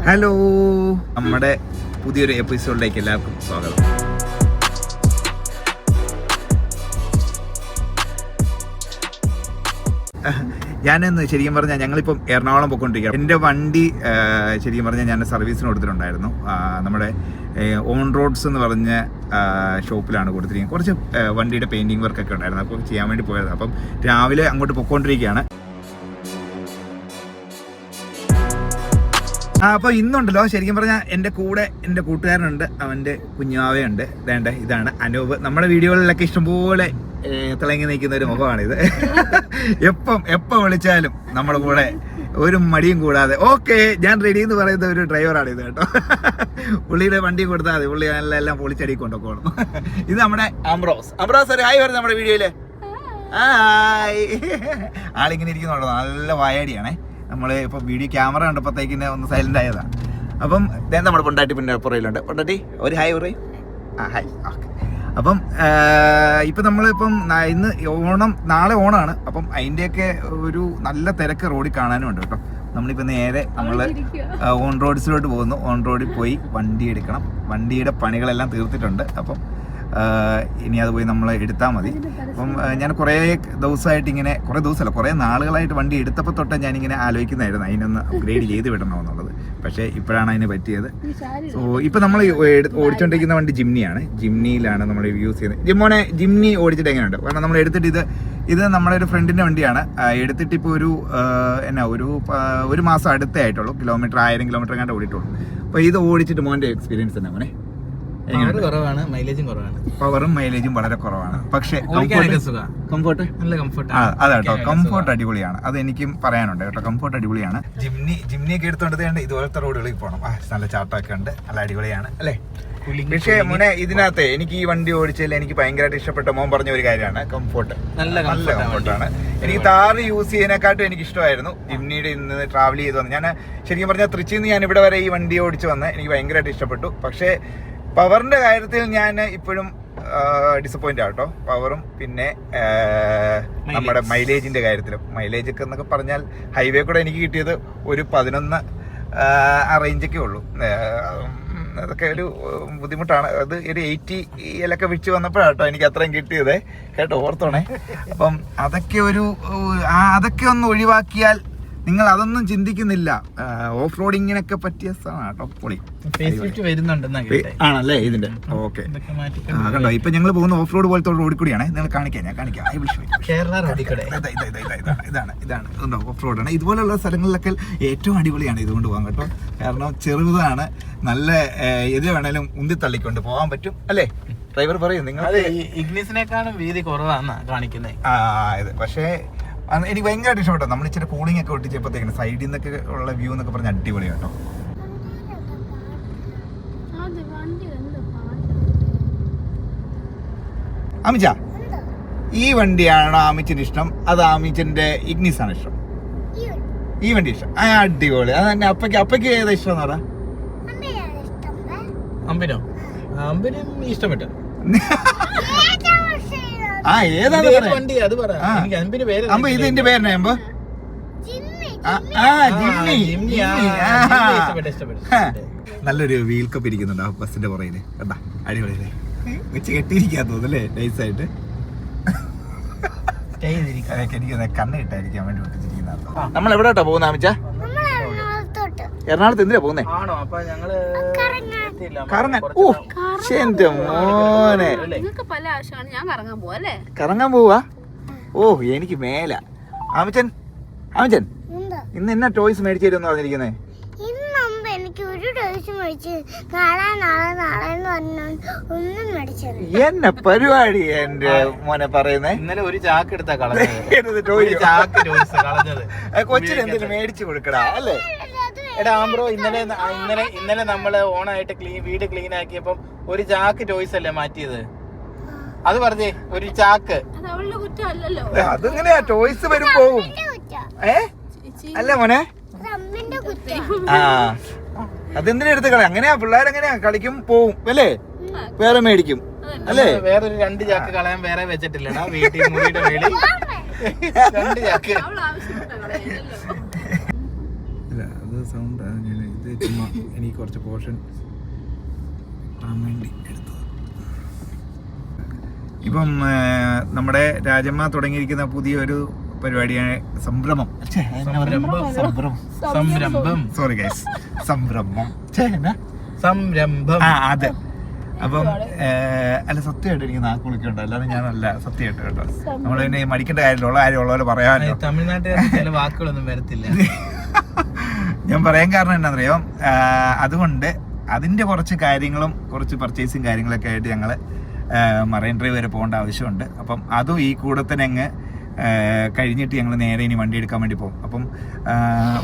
Hello, നമ്മുടെ പുതിയൊരു എപ്പിസോഡിലേക്ക് എല്ലാവർക്കും സ്വാഗതം. ഞാനെന്ന് ശരിക്കും പറഞ്ഞാൽ ഞങ്ങളിപ്പം എറണാകുളം പോയിക്കൊണ്ടിരിക്കുകയാണ്. എൻ്റെ വണ്ടി ശരിക്കും പറഞ്ഞാൽ ഞാൻ സർവീസിന് കൊടുത്തിട്ടുണ്ടായിരുന്നു. നമ്മുടെ ഓൺ റോഡ്സ് എന്ന് പറഞ്ഞ ഷോപ്പിലാണ് കൊടുത്തിരിക്കുന്നത്. കുറച്ച് വണ്ടിയുടെ പെയിൻറ്റിങ് വർക്കൊക്കെ ഉണ്ടായിരുന്നു, അപ്പോൾ ചെയ്യാൻ വേണ്ടി പോയത്. അപ്പം രാവിലെ അങ്ങോട്ട് പോയിക്കൊണ്ടിരിക്കുകയാണ്. അപ്പോൾ ഇന്നുണ്ടല്ലോ ശരിക്കും പറഞ്ഞാൽ എൻ്റെ കൂടെ എൻ്റെ കൂട്ടുകാരനുണ്ട്, അവൻ്റെ കുഞ്ഞാവയുണ്ട്. വേണ്ട, ഇതാണ് അനൂപ്. നമ്മുടെ വീഡിയോകളിലൊക്കെ ഇഷ്ടംപോലെ തിളങ്ങി നിൽക്കുന്ന ഒരു മുഖമാണിത്. എപ്പം വിളിച്ചാലും നമ്മുടെ കൂടെ ഒരു മടിയും കൂടാതെ ഓക്കെ ഞാൻ റെഡി എന്ന് പറയുന്ന ഒരു ഡ്രൈവറാണിത് കേട്ടോ. പുള്ളിയുടെ വണ്ടി കൊടുത്താൽ മതി, പുള്ളി എല്ലാം പൊളിച്ചടി കൊണ്ടുപോകണം. ഇത് നമ്മുടെ അംബ്രോസ് ഒരു ഹായ് വരുന്നത് നമ്മുടെ വീഡിയോയില്. ഹായ്. ആളിങ്ങനെ ഇരിക്കുന്നുണ്ടോ, നല്ല വായാടിയാണേ. നമ്മൾ ഇപ്പോൾ വീഡിയോ ക്യാമറ കണ്ടപ്പോഴത്തേക്കിന് ഒന്ന് സൈലൻ്റ് ആയതാണ്. അപ്പം നമ്മുടെ പൊണ്ടാട്ടി പിന്നെ പുറയിലുണ്ട്. പൊണ്ടാട്ടി ഒരു ഹായ് പറയും. ഹായ്. ഓക്കെ. അപ്പം ഇപ്പം നമ്മളിപ്പം ഇന്ന് നാളെ ഓണമാണ്. അപ്പം അതിൻ്റെയൊക്കെ ഒരു നല്ല തിരക്ക് റോഡിൽ കാണാനും ഉണ്ട് കേട്ടോ. നമ്മളിപ്പോൾ നേരെ നമ്മൾ ഓൺ റോഡ്സിലോട്ട് പോകുന്നു. ഓൺ റോഡിൽ പോയി വണ്ടി എടുക്കണം. വണ്ടിയുടെ പണികളെല്ലാം തീർത്തിട്ടുണ്ട്. അപ്പം ഇനി അത് പോയി നമ്മൾ എടുത്താൽ മതി. അപ്പം ഞാൻ കുറേ ദിവസമായിട്ട് ഇങ്ങനെ കുറേ നാളുകളായിട്ട് വണ്ടി എടുത്തപ്പോൾ തൊട്ട് ഞാനിങ്ങനെ ആലോചിക്കുന്നതായിരുന്നു അതിനൊന്ന് അപ്ഗ്രേഡ് ചെയ്ത് വിടണമെന്നുള്ളത്. പക്ഷേ ഇപ്പോഴാണ് അതിന് പറ്റിയത്. സോ ഇപ്പം നമ്മൾ ഓടിച്ചുകൊണ്ടിരിക്കുന്ന വണ്ടി ജിംനിയാണ്. ജിംനിയിലാണ് നമ്മൾ യൂസ് ചെയ്യുന്നത്. ജിംനി ഓടിച്ചിട്ട് എങ്ങനെയുണ്ട്? കാരണം നമ്മൾ എടുത്തിട്ട് ഇത് നമ്മുടെ ഒരു ഫ്രണ്ടിൻ്റെ വണ്ടിയാണ്. എടുത്തിട്ട് ഇപ്പോൾ ഒരു മാസം അടുത്തേ ആയിട്ടുള്ളൂ. 1000 കിലോമീറ്റർ കണ്ട് ഓടിയിട്ടുള്ളൂ. അപ്പോൾ ഇത് ഓടിച്ചിട്ട് മോൻ്റെ എക്സ്പീരിയൻസ് തന്നെ മോനെ? പവറും മൈലേജും വളരെ കുറവാണ്. പക്ഷെ അതാട്ടോ കംഫോർട്ട് അടിപൊളിയാണ്. അത് എനിക്കും പറയാനുണ്ട് കേട്ടോ. കംഫോർട്ട് അടിപൊളിയാണ്. ജിംനിയൊക്കെ എടുത്തോണ്ട് ഇതുപോലത്തെ റോഡുകളിൽ പോകണം. നല്ല ചാട്ടമൊക്കെ ഉണ്ട്, നല്ല അടിപൊളിയാണ് അല്ലേ? പക്ഷേ മോനെ ഇതിനകത്ത് എനിക്ക് ഈ വണ്ടി ഓടിച്ചതിൽ എനിക്ക് ഭയങ്കരമായിട്ട് ഇഷ്ടപ്പെട്ട മോൻ പറഞ്ഞ ഒരു കാര്യമാണ് കംഫോർട്ട്. നല്ല കംഫോർട്ടാണ്. എനിക്ക് താറ് യൂസ് ചെയ്യുന്നതിനെക്കാട്ടും എനിക്ക് ഇഷ്ടമായിരുന്നു ജിംനിയുടെ ഇന്ന് ട്രാവൽ ചെയ്ത് വന്നത്. ഞാൻ ശരിക്കും പറഞ്ഞാൽ തൃച്ചിയിൽ നിന്ന് ഞാൻ ഇവിടെ വരെ ഈ വണ്ടി ഓടിച്ച് വന്ന് എനിക്ക് ഭയങ്കരമായിട്ട് ഇഷ്ടപ്പെട്ടു. പക്ഷേ പവറിന്റെ കാര്യത്തിൽ ഞാൻ ഇപ്പോഴും ഡിസപ്പോയിന്റ് ആട്ടോ. പവറും പിന്നെ നമ്മുടെ മൈലേജിന്റെ കാര്യത്തിലും. മൈലേജ് ഒക്കെ എന്നൊക്കെ പറഞ്ഞാൽ ഹൈവേ കൂടെ എനിക്ക് കിട്ടിയത് ഒരു 11 ആ റേഞ്ചൊക്കെ ഉള്ളൂ. അതൊക്കെ ഒരു ബുദ്ധിമുട്ടാണ്. അത് ഒരു 80 വിളിച്ച് വന്നപ്പോഴാട്ടോ എനിക്ക് അത്രയും കിട്ടിയത് കേട്ടോ, ഓർത്തോണേ. അപ്പം അതൊക്കെ ഒന്ന് ഒഴിവാക്കിയാൽ നിങ്ങൾ അതൊന്നും ചിന്തിക്കുന്നില്ല. ഓഫ് റോഡിങ്ങിനൊക്കെ പറ്റിയ സ്ഥലമാണ് കേട്ടോ. പൊളി ആണല്ലേ ഇതിന്റെ? ഓക്കെ. കണ്ടോ, ഇപ്പൊ ഞങ്ങൾ പോകുന്ന ഓഫ് റോഡ് പോലത്തെ റോഡിൽ കൂടിയാണ്. നിങ്ങൾ ഞാൻ കാണിക്കാം. ഇതാണ് ഓഫ് റോഡാണ്. ഇതുപോലുള്ള സ്ഥലങ്ങളിലൊക്കെ ഏറ്റവും അടിപൊളിയാണ് ഇതുകൊണ്ട് പോകാൻ കേട്ടോ. കാരണം ചെറുതാണ്, നല്ല എതിരെ വേണേലും ഉന്തി തള്ളിക്കൊണ്ട് പോകാൻ പറ്റും അല്ലേ? ഡ്രൈവർ പറയും നിങ്ങൾ ഇഗ്നിസിനേക്കാളും വീതി കുറവാണ് കാണിക്കുന്നത്. ഇത് പക്ഷേ എനിക്ക് ഭയങ്കരമായിട്ട് ഇഷ്ടപ്പെട്ടു. നമ്മൾ ഇച്ചിരി കൂളിംഗ് ഒക്കെ ഒട്ടിച്ചപ്പോഴത്തേക്കിന് സൈഡിൽ നിന്നൊക്കെ ഉള്ള വ്യൂ എന്നൊക്കെ പറഞ്ഞ അടിപൊളി കേട്ടോ. അമിച്ച, ഈ വണ്ടിയാണോ ആമിച്ചിന് ഇഷ്ടം? അത് ആമിച്ചന്റെ ഇഗ്നിസ് ആണ് ഇഷ്ടം? ഈ വണ്ടി ഇഷ്ടം. അടിപൊളി. അത് തന്നെ. അപ്പയ്ക്ക് ഏതാ ഇഷ്ടം എന്ന് പറ? അമ്പിനും ഇഷ്ടപ്പെട്ടു. ഏതാണ് ഇതിന്റെ പേരണ? നല്ലൊരു വീൽ കപ്പ് ഇരിക്കുന്നുണ്ട് ആ ബസ്സിന്റെ പുറകില്. കണ്ടാ, അടിപൊളിയല്ലേ? വെച്ച് കെട്ടിയിരിക്കാൻ തോന്നുന്നല്ലേ നൈസായിട്ട്. എനിക്ക് കണ്ണ് കിട്ടായിരിക്കാൻ വേണ്ടി ഒട്ടിച്ചിരിക്കുന്ന. നമ്മൾ എവിടെയാട്ടോ പോകുന്ന അമിച്ച? എറണാകുളത്ത് എന്തിനാ പോകുന്നേ? കറങ്ങാൻ പോവാ? ഓ, എനിക്ക് മേല. ആമിച്ചൻ ഇന്ന് എന്നാ ടോയ്സ് മേടിച്ചു തരുമെന്ന് പറഞ്ഞിരിക്കുന്നേ? എന്നെ പരിപാടി എന്റെ മോനെ പറയുന്നേ. ഇന്നലെ ഒരു ചാക്ക് എടുത്താ കളഞ്ഞത്. കൊച്ചിന് എന്തെങ്കിലും മേടിച്ചു കൊടുക്കടാ അല്ലേ? എടാ ആംബ്രോ, ഇന്നലെ നമ്മള് ഓണായിട്ട് വീട് ക്ലീൻ ആക്കിയപ്പം ഒരു ചാക്ക് ടോയ്സ് അല്ലേ മാറ്റിയത്? അത് പറഞ്ഞേ, ഒരു ചാക്ക്. അതെങ്ങനെയാ ടോയ്സ് വരും പോവും? അല്ല മോനെ, അതെന്തിനാ എടുത്ത് കളയാ? അങ്ങനെയാ പിള്ളേരെങ്ങനെയാ കളിക്കും പോവും അല്ലേ? വേറെ മേടിക്കും അല്ലേ? വേറൊരു 2 ചാക്ക് കളയാൻ വേറെ വെച്ചിട്ടില്ലടാ വീട്ടിൽ, മുറിയുടെ മേളിൽ 2 ചാക്ക്. സൗണ്ട് ഇത് ചുമ്മാ എനിക്ക് കുറച്ച് പോർഷൻ കിട്ടാൻ വേണ്ടി എടുത്തത്. ഇപ്പം നമ്മുടെ രാജമ്മ തുടങ്ങിയിരിക്കുന്ന പുതിയൊരു പരിപാടിയാണ് സംരംഭം. സോറി ഗൈസ്, സംരംഭം. അതെ. അപ്പം അല്ല, സത്യമായിട്ട് എനിക്ക് നാക്കുളിക്കുണ്ട്, അല്ലാതെ ഞാനല്ല, സത്യമായിട്ട് കേട്ടോ. നമ്മൾ പിന്നെ മടിക്കേണ്ട കാര്യമുള്ള പോലെ പറയാനല്ലോ. തമിഴ്നാട്ടുകാർ ചില വാക്കുകളൊന്നും വരത്തില്ല. ഞാൻ പറയാൻ കാരണം എന്താണെന്നറിയോ, അതുകൊണ്ട് അതിന്റെ കുറച്ച് കാര്യങ്ങളും കുറച്ച് പർച്ചേസും കാര്യങ്ങളൊക്കെ ആയിട്ട് ഞങ്ങള് മറൈൻ ഡ്രൈവ് വരെ പോകേണ്ട ആവശ്യമുണ്ട്. അപ്പം അതും ഈ കൂടെ തന്നെ അങ്ങ് കഴിഞ്ഞിട്ട് ഞങ്ങൾ നേരെ ഇനി വണ്ടി എടുക്കാൻ വേണ്ടി പോകും. അപ്പം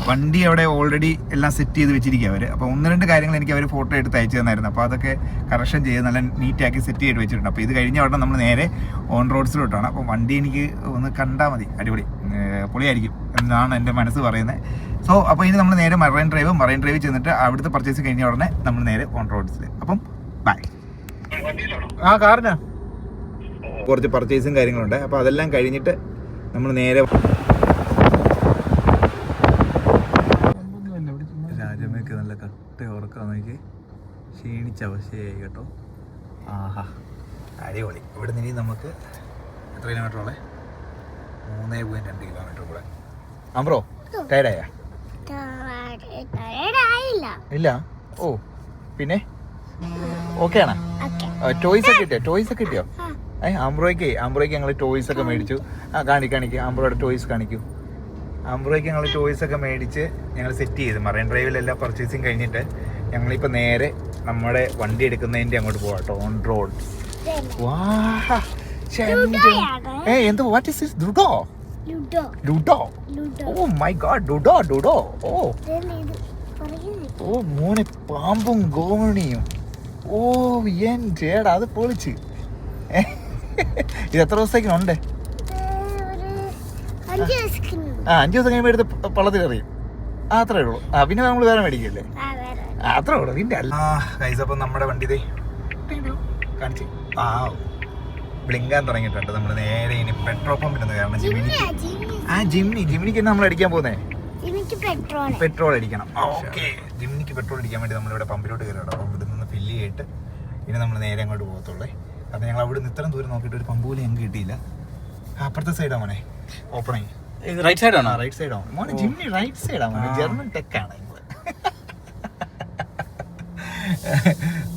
വണ്ടി അവിടെ ഓൾറെഡി എല്ലാം സെറ്റ് ചെയ്ത് വെച്ചിരിക്കുക അവർ. അപ്പോൾ 1-2 കാര്യങ്ങൾ എനിക്ക് അവർ ഫോട്ടോ എടുത്ത് അയച്ചു തന്നായിരുന്നു. അപ്പോൾ അതൊക്കെ കറക്ഷൻ ചെയ്ത് നല്ല നീറ്റാക്കി സെറ്റ് ചെയ്ത് വെച്ചിട്ടുണ്ട്. അപ്പോൾ ഇത് കഴിഞ്ഞ ഉടനെ നമ്മൾ നേരെ ഓൺ റോഡ്സിലോട്ടാണ്. അപ്പം വണ്ടി എനിക്ക് ഒന്ന് കണ്ടാൽ മതി, അടിപൊളി പൊളിയായിരിക്കും എന്നാണ് എൻ്റെ മനസ്സ് പറയുന്നത്. സോ അപ്പോൾ ഇനി നമ്മൾ നേരെ മറൈൻ ഡ്രൈവ് ചെന്നിട്ട് അവിടുത്തെ പർച്ചേസ് കഴിഞ്ഞ ഉടനെ നമ്മൾ നേരെ ഓൺ റോഡ്സിൽ. അപ്പം ബൈ. കാറിനാ കുറച്ച് പർച്ചേസും കാര്യങ്ങളുണ്ട്. അപ്പോൾ അതെല്ലാം കഴിഞ്ഞിട്ട് നമ്മൾ നേരെ രാജമ്മയ്ക്ക് നല്ല കട്ട ഉറക്കാൻ നോക്കി ക്ഷീണിച്ച അവശയായി കേട്ടോ. ആഹാ, അടിപൊളി. ഇവിടെ നിന്ന് ഇനി നമുക്ക് എത്ര കിലോമീറ്ററുള്ളേ? 3.2 കിലോമീറ്റർ കൂടെ. ബ്രോ ടയർഡായ? ഇല്ല. ഓ പിന്നെ ഓക്കെ ആണോ? ടോയ്സ് ഒക്കെ കിട്ടിയോ? ആംബ്രോയ്ക്ക് ഞങ്ങൾ ടോയ്സ് ഒക്കെ മേടിച്ചു. കാണിക്കും ആംബ്രോയുടെ ടോയ്സ് കാണിക്കൂ. ആംബ്രോയ്ക്ക് ഞങ്ങൾ ടോയ്സ് ഒക്കെ മേടിച്ച് ഞങ്ങൾ സെറ്റ് ചെയ്ത് മറൈൻ ഡ്രൈവിലെല്ലാം പർച്ചേസിങ് കഴിഞ്ഞിട്ട് ഞങ്ങളിപ്പോൾ നേരെ നമ്മുടെ വണ്ടി എടുക്കുന്നതിൻ്റെ അങ്ങോട്ട് പോകാം കേട്ടോ, ഓൺ റോഡ്. എന്തോ what is this? Ludo. Oh my god, Ludo. Oh മോനെ, പാമ്പും ഗോമണിയും. ഓ എന്റേടാ, അത് പൊളിച്ച്. ഇത് എത്ര ദിവസത്തേക്കുണ്ട്? 5 ദിവസം കഴിയുമ്പോൾ എടുത്ത് പള്ളത്തിൽ എറിയും. അത്രേ ഉള്ളൂ. പിന്നെ നമ്മൾ വേറെ മേടിക്കല്ലേ? അത്രേ ഉള്ളൂ. പിന്നെ അപ്പം നമ്മുടെ വണ്ടി കാണിച്ച് ബ്ലിങ്കാൻ തുടങ്ങിയിട്ടുണ്ട്. നമ്മൾ നേരെ ഇനി പെട്രോൾ പമ്പിൽ കാരണം ജിമ്മിനിക്ക് നമ്മൾ അടിക്കാൻ പോകുന്നേ, പെട്രോൾ അടിക്കണം. ഓക്കെ, ജിമ്മിനിക്ക് പെട്രോൾ അടിക്കാൻ വേണ്ടി നമ്മളിവിടെ പമ്പിലോട്ട് കയറി. അപ്പം ഇവിടെ നിന്ന് ഫില്ല് ചെയ്തിട്ട് പിന്നെ നമ്മൾ നേരെ അങ്ങോട്ട് പോകത്തുള്ളേ. കാരണം ഞങ്ങൾ അവിടെ നിന്ന് ഇത്രയും ദൂരം നോക്കിയിട്ട് ഒരു പമ്പ് പോലും ഞങ്ങൾക്ക് കിട്ടിയില്ല. അപ്പുറത്തെ സൈഡാ മോനെ ഓപ്പണിങ്. റൈറ്റ് സൈഡാണോ? റൈറ്റ് സൈഡാണ് മോനെ, ജിമ്മിനി റൈറ്റ് സൈഡാ മോനെ. ജർമ്മൻ ടെക്കാണ്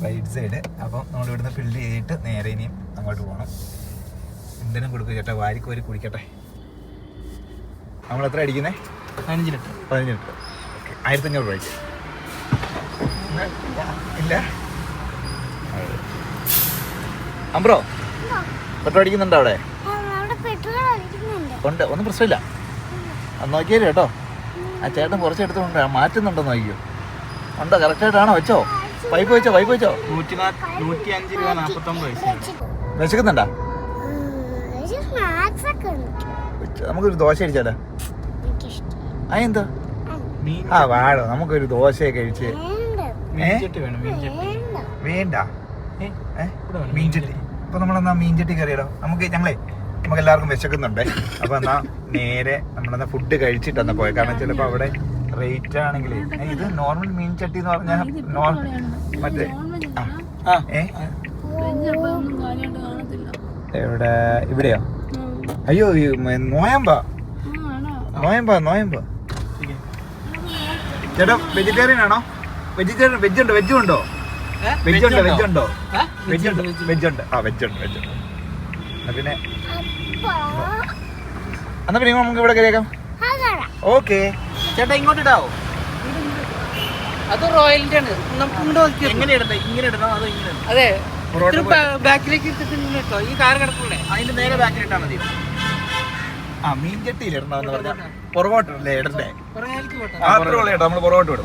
റൈറ്റ് സൈഡ്. അപ്പം നമ്മൾ ഇവിടുന്ന് ഫില്ല് ചെയ്തിട്ട് നേരെ ഇനിയും അങ്ങോട്ട് പോകണം. എന്തെങ്കിലും കൊടുക്കുക ചേട്ടാ, വാരിക്കോരി കുടിക്കട്ടെ. നമ്മൾ എത്ര അടിക്കുന്നേ? 15 ലിറ്റർ. 15 ലിറ്റർ. ഓക്കെ, 1500 രൂപയ്ക്ക് ഇല്ല. അമ്പ്രോ പെട്രോൾ അടിക്കുന്നുണ്ടോ അവിടെ? ഉണ്ട്, ഒന്നും പ്രശ്നമില്ല. അത് നോക്കിയാലോ കേട്ടോ. ആ ചേട്ടൻ കുറച്ച് എടുത്തുകൊണ്ട് മാറ്റുന്നുണ്ടോ നോക്കിയോ. ഉണ്ടോ? കറക്റ്റായിട്ടാണോ? വെച്ചോ, പൈപ്പ് വെച്ചോ. 105 രൂപ 49 പൈസ. വിശക്കുന്നുണ്ടോ? നമുക്കൊരു ദോശ അടിച്ചാലോ? അതെന്താ? വാഴ, നമുക്കൊരു ദോശയൊക്കെ കഴിച്ച്. വേണ്ട മീൻചട്ടി. അപ്പൊ നമ്മളെന്നാ മീൻചട്ടി കയറിയടോ. നമുക്ക് എല്ലാവർക്കും വിശക്കുന്നുണ്ട്. അപ്പൊ എന്നാ നേരെ നമ്മളെന്നാ ഫുഡ് കഴിച്ചിട്ടെന്നാ പോയത്. കാരണം ചിലപ്പോ അവിടെ റേറ്റ് ആണെങ്കിൽ ഇത് നോർമൽ മീൻചട്ടി എന്ന് പറഞ്ഞാൽ മറ്റേ ഇവിടെയോ? അയ്യോ, നോയമ്പാ. ചേട്ടാ വെജിറ്റേറിയൻ ആണോ? വെജുണ്ടോ? വെജും ഉണ്ടോ? വെജുണ്ട്. പിന്നെ എന്നാ പിന്നെ നമുക്ക് ഇവിടെ കയറിയേക്കാം. ഓക്കെ ചേട്ടാ, ഇങ്ങോട്ട് ഇടാവോ? അത് റോയലിന്റെ ആണ്. എങ്ങനെ ഇടണ്ടേ? ഇങ്ങനെ ഇടണോ അതോ ഇങ്ങനെ? അതെ, ബാക്കിലേക്ക് ഇട്ടിട്ട് കേട്ടോ. ഈ കാർ കിടക്കണ്ടേ, അതിന്റെ നേരെ ബാക്കിൽ ഇട്ടാ മതി. മീൻ ചട്ടിയിൽ ഇടണമെന്ന് പറഞ്ഞാൽ പുറകോട്ടല്ലേ ഇടണ്ടേ? നമ്മൾ പുറകോട്ട് വിടും.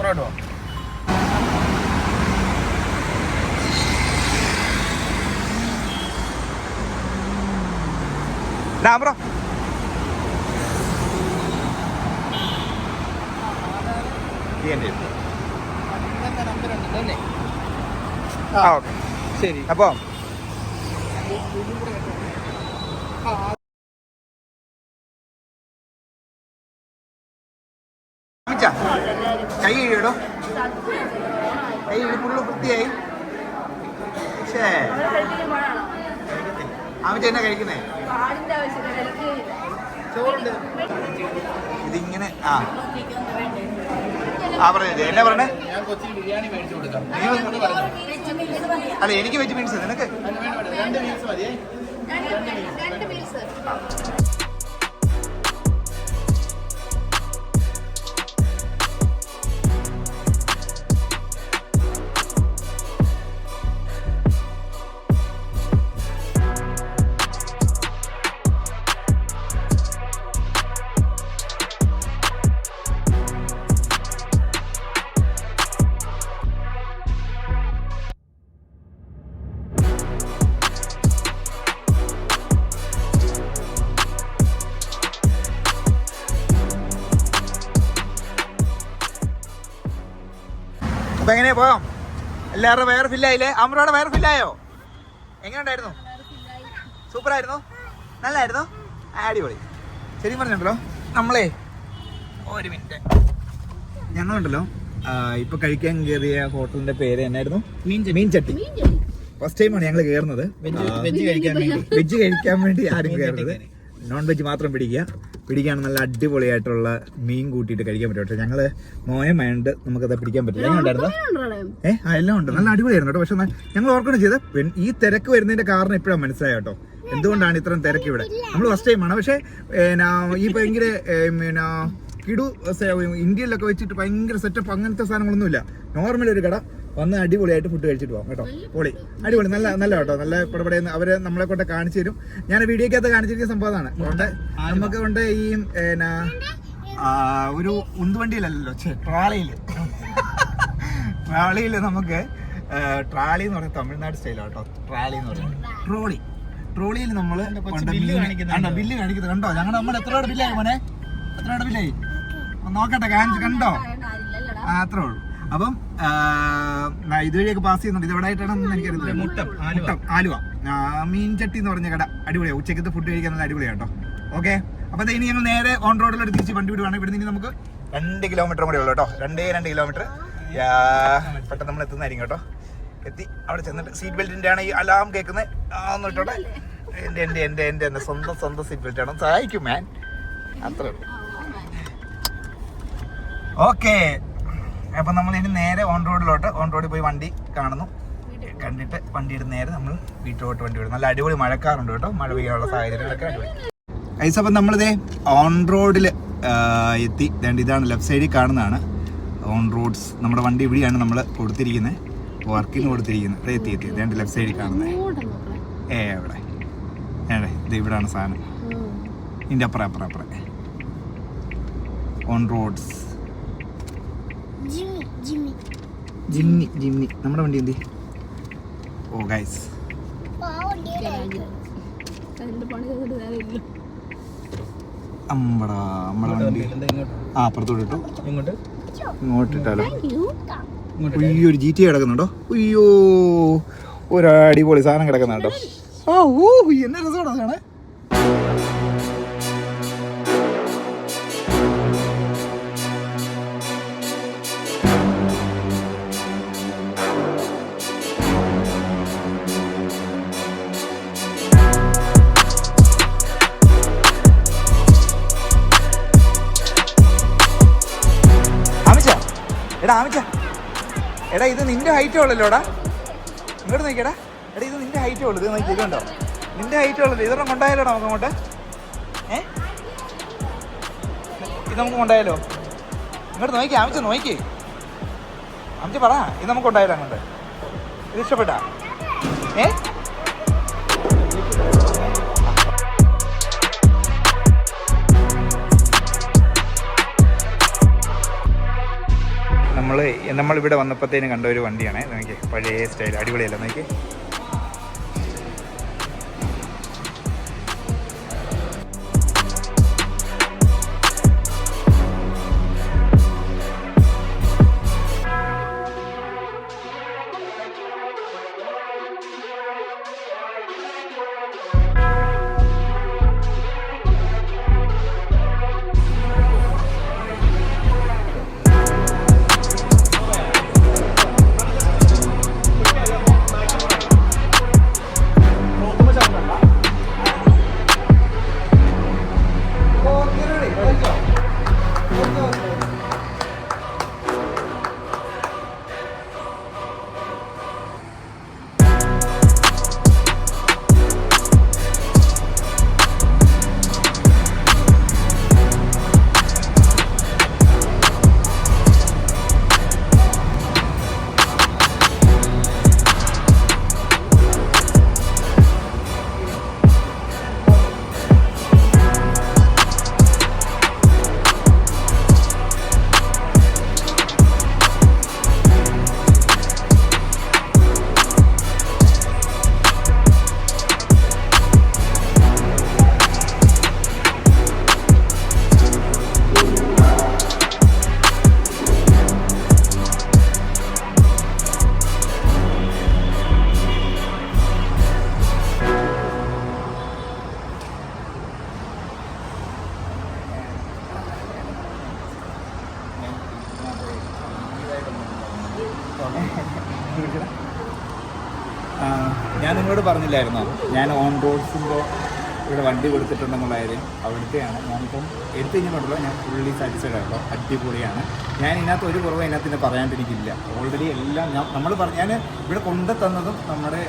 ബ്രോ ശരി. അപ്പൊ കൈ കഴിയടോ. ഫുള്ള് വൃത്തിയായി. പക്ഷേ അവൻ എന്നാ കഴിക്കുന്നേ? ഇതിങ്ങനെ പറഞ്ഞേ എന്നാ പറഞ്ഞേ? അല്ല എനിക്ക് വെജ് മീൻസ് നിനക്ക് അപ്പൊ എങ്ങനെയാ പോകാം? എല്ലാവരുടെ വയറ് ഫില്ലായില്ലേ? അമ്രോടെ വയറ് ഫില്ലായോ? എങ്ങനെ ഉണ്ടായിരുന്നു? സൂപ്പറായിരുന്നു? നല്ലായിരുന്നോ? അടിപൊളി. ശരി പറഞ്ഞിട്ടുണ്ടല്ലോ. നമ്മളെ ഒരു മിനിറ്റ് ഞങ്ങളുണ്ടല്ലോ ഇപ്പൊ കഴിക്കാൻ കയറിയ ഹോട്ടലിന്റെ പേര് എന്നായിരുന്നു? മീൻചട്ടി. ഫസ്റ്റ് ടൈമാണ് ഞങ്ങൾ കയറുന്നത്. വെജ് കഴിക്കാൻ വേണ്ടി ആരും കയറുന്നത്. നോൺ വെജ് മാത്രം പിടിക്കാൻ നല്ല അടിപൊളിയായിട്ടുള്ള മീൻ കൂട്ടിയിട്ട് കഴിക്കാൻ പറ്റും. പക്ഷെ ഞങ്ങള് മോയമായോണ്ട് നമുക്കത് പിടിക്കാൻ പറ്റില്ല. എങ്ങനെ ഉണ്ടായിരുന്നു? എല്ലാം ഉണ്ട്. നല്ല അടിപൊളിയായിരുന്നു കേട്ടോ. പക്ഷെ ഞങ്ങൾ ഓർക്കണം ചെയ്ത് ഈ തിരക്ക് വരുന്നതിന്റെ കാരണം ഇപ്പോഴാണ് മനസ്സിലായ കേട്ടോ. എന്തുകൊണ്ടാണ് ഇത്രയും തിരക്ക് ഇവിടെ? നമ്മൾ ഫസ്റ്റ് ടൈമാണ്. പക്ഷെ ഈ ഭയങ്കര കിടു ഇന്ത്യയിലൊക്കെ വെച്ചിട്ട് ഭയങ്കര സെറ്റപ്പ് അങ്ങനത്തെ സാധനങ്ങളൊന്നുമില്ല. നോർമൽ ഒരു കട വന്ന് അടിപൊളിയായിട്ട് ഫുഡ് കഴിച്ചിട്ട് പോകാം കേട്ടോ. പൊളി അടിപൊളി നല്ല കേട്ടോ. നല്ല പടപടയെന്ന് അവര് നമ്മളെ കൊണ്ട് കാണിച്ചു തരും. ഞാൻ വീഡിയോക്കകത്ത് കാണിച്ചിരിക്കുന്ന സംഭവമാണ്. അതുകൊണ്ട് നമുക്ക് കൊണ്ട് ഈ ഒരു ഉന്തുവണ്ടിയിലല്ലോ ട്രാളിയിൽ നമുക്ക് ട്രാളി എന്ന് പറയുന്നത് തമിഴ്നാട് സ്റ്റൈലാണ് കേട്ടോ. ട്രാളി എന്ന് പറയുന്നത് ട്രോളിയിൽ നമ്മൾ ബില്ല് കാണിക്കുന്നത് കണ്ടോ? ഞങ്ങൾ നമ്മൾ എത്ര രൂപയുടെ ബില്ലായി മോനെ? എത്ര രൂപയുടെ ബില്ലായി നോക്കട്ടെ. കണ്ടോ? അത്രേ ഉള്ളൂ. അപ്പം ഇതുവഴിയൊക്കെ പാസ് ചെയ്യുന്നുണ്ട്. ഇത് എവിടെ ആയിട്ടാണെന്ന് എനിക്കറിയില്ല. മുട്ടം ആലുവ മീൻചട്ടി എന്ന് പറഞ്ഞ കട അടിപൊളിയാണ്. ഉച്ചക്കത്തെ ഫുഡ് കഴിക്കാൻ നല്ല അടിപൊളിയാണ് കേട്ടോ. ഓക്കെ, അപ്പൊ ഇനി ഞങ്ങൾ നേരെ ഓൺ റോഡിലോട്ട് തിരിച്ച് വണ്ടി വിടുവാണ്. ഇവിടെ നിന്ന് നമുക്ക് 2 കിലോമീറ്റർ കൂടെ ഉള്ളൂ കേട്ടോ. 2 കിലോമീറ്റർ പെട്ടെന്ന് നമ്മൾ എത്തുന്നതായിരിക്കും കേട്ടോ. എത്തി അവിടെ ചെന്നിട്ട് സീറ്റ് ബെൽറ്റിന്റെ ആണ് ഈ അലാം കേൾക്കുന്നത്. ഇട്ടോട്ടെ. എന്റെ സ്വന്തം സീറ്റ് ബെൽറ്റ് ആണ്. സഹായിക്കും മാൻ. അത്രേ ഉള്ളൂ. ഓക്കെ, അപ്പം നമ്മൾ ഇനി നേരെ ഓൺ റോഡിൽ പോയി വണ്ടി കണ്ടിട്ട് വണ്ടി എടുത്ത് നേരെ നമ്മൾ വീട്ടിലോട്ട് വണ്ടി വിടും. നല്ല അടിപൊളി മഴക്കാറുണ്ട് കേട്ടോ. മഴ പെയ്യാനുള്ള സാഹചര്യങ്ങളൊക്കെ അടിപൊളി. ഐസ് അപ്പം നമ്മളിതേ ഓൺ റോഡിൽ എത്തി. ഇതാണ് ലെഫ്റ്റ് സൈഡിൽ കാണുന്നതാണ് ഓൺ റോഡ്സ്. നമ്മുടെ വണ്ടി ഇവിടെയാണ് നമ്മൾ കൊടുത്തിരിക്കുന്നത്, വർക്കിന് കൊടുത്തിരിക്കുന്നത്. എത്തി ഇതേണ്ട ലെഫ്റ്റ് സൈഡിൽ കാണുന്നത്. എവിടെ ഇത് ഇവിടാണ് സാധനം. ഇതിൻ്റെ അപ്പുറം ഓൺ റോഡ്സ്. ജിമ്മി നമ്മുടെ വണ്ടി എന്തി? ഓ ഗൈസ്, നമ്മുടെ വണ്ടി അപ്പുറത്തോട്ട് ഇട്ടു. ഇങ്ങോട്ട് ഇട്ടാലോ? അയ്യോ, ഒരു GT കിടക്കുന്നുണ്ടോ? അയ്യോ, ഒരു അടിപൊളി സാധനം കിടക്കുന്നുണ്ടോ? എന്നാ രസമാണ് കാണാൻ. എടാ ഇത് നിന്റെ ഹൈറ്റേ ഉള്ളല്ലോടാ. ഇങ്ങോട്ട് നോക്കിയടാ. എടാ ഇത് നിന്റെ ഹൈറ്റേ ഉള്ളു. ഇത് നോക്കിയിട്ടുണ്ടോ? നിന്റെ ഹൈറ്റേ ഉള്ളല്ലോ. ഇതൊരെണ്ണം കൊണ്ടായാലോടാ നമുക്ക് അങ്ങോട്ട്. ഇത് നമുക്ക് കൊണ്ടായാലോ? ഇങ്ങോട്ട് നോക്കി നോക്കി പറ. ഇത് നമുക്ക് കൊണ്ടായാലോ അങ്ങോട്ട്? ഇത് ഇഷ്ടപ്പെട്ടാ? നമ്മളിവിടെ വന്നപ്പോഴത്തേനും കണ്ട ഒരു വണ്ടിയാണ്. നോക്കി, പഴയ സ്റ്റൈൽ അടിപൊളിയല്ല. നോക്കി, ഞാൻ നിങ്ങളോട് പറഞ്ഞില്ലായിരുന്നോ ഞാൻ ഓൺ റോഡ്സിൻ്റെ ഇവിടെ വണ്ടി കൊടുത്തിട്ടുണ്ടെന്നുള്ള കാര്യം. അവിടുത്തെയാണ് ഞാനിപ്പം എടുത്തു കഴിഞ്ഞിട്ടുണ്ടല്ലോ. ഞാൻ ഫുള്ളി സാറ്റിസ്ഫൈഡ് ആട്ടോ. അടിപൊളിയാണ്. ഞാൻ ഇതിനകത്ത് ഒരു കുറവ് അതിനകത്ത് പറയാണ്ടിരിക്കില്ല. ഓൾറെഡി എല്ലാം ഞാൻ ഇവിടെ കൊണ്ടു തന്നതും നമ്മുടെ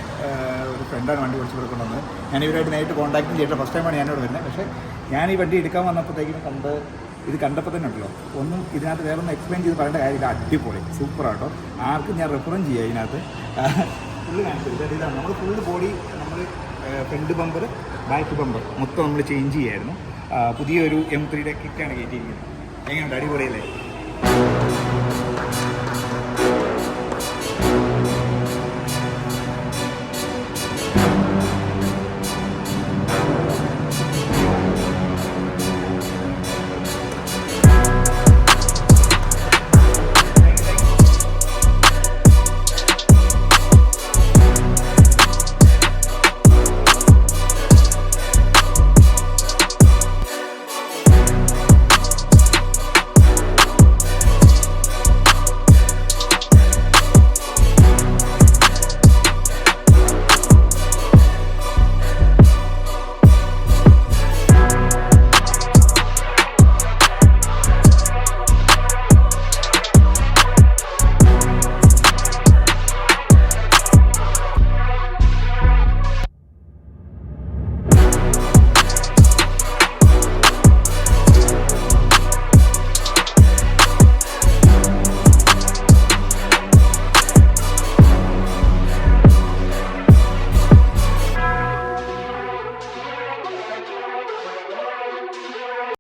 ഒരു ഫ്രണ്ടാണ് വണ്ടി വിളിച്ച് ഇവിടെ കൊണ്ടുവന്നത്. ഞാൻ ഇവരായിട്ട് നേരിട്ട് കോൺടാക്റ്റും ചെയ്തിട്ട് ഫസ്റ്റ് ടൈമാണ് ഞാനിവിടെ വരുന്നത്. പക്ഷേ ഞാൻ ഈ വണ്ടി എടുക്കാൻ വന്നപ്പോഴത്തേക്കും ഇത് കണ്ടപ്പോൾ തന്നെ ഉണ്ടല്ലോ ഒന്നും ഇതിനകത്ത് വേറെ ഒന്നും എക്സ്പ്ലെയിൻ ചെയ്ത് പറയേണ്ട കാര്യമില്ല. അടിപൊളി സൂപ്പറാട്ടോ. ആർക്കും ഞാൻ റെഫറും ചെയ്യാം ഇതിനകത്ത്. ഫുള്ള് കാണിച്ചു ഇതാണ് നമ്മൾ ഫുള്ള് ബോഡി നമ്മൾ ഫ്രണ്ട് ബമ്പർ ബാക്ക് ബമ്പർ മൊത്തം നമ്മൾ ചേഞ്ച് ചെയ്യായിരുന്നു. പുതിയൊരു M3യുടെ കിറ്റാണ് കയറ്റിയിരിക്കുന്നത്. എങ്ങനെയുണ്ട്? അടിപൊളിയല്ലേ?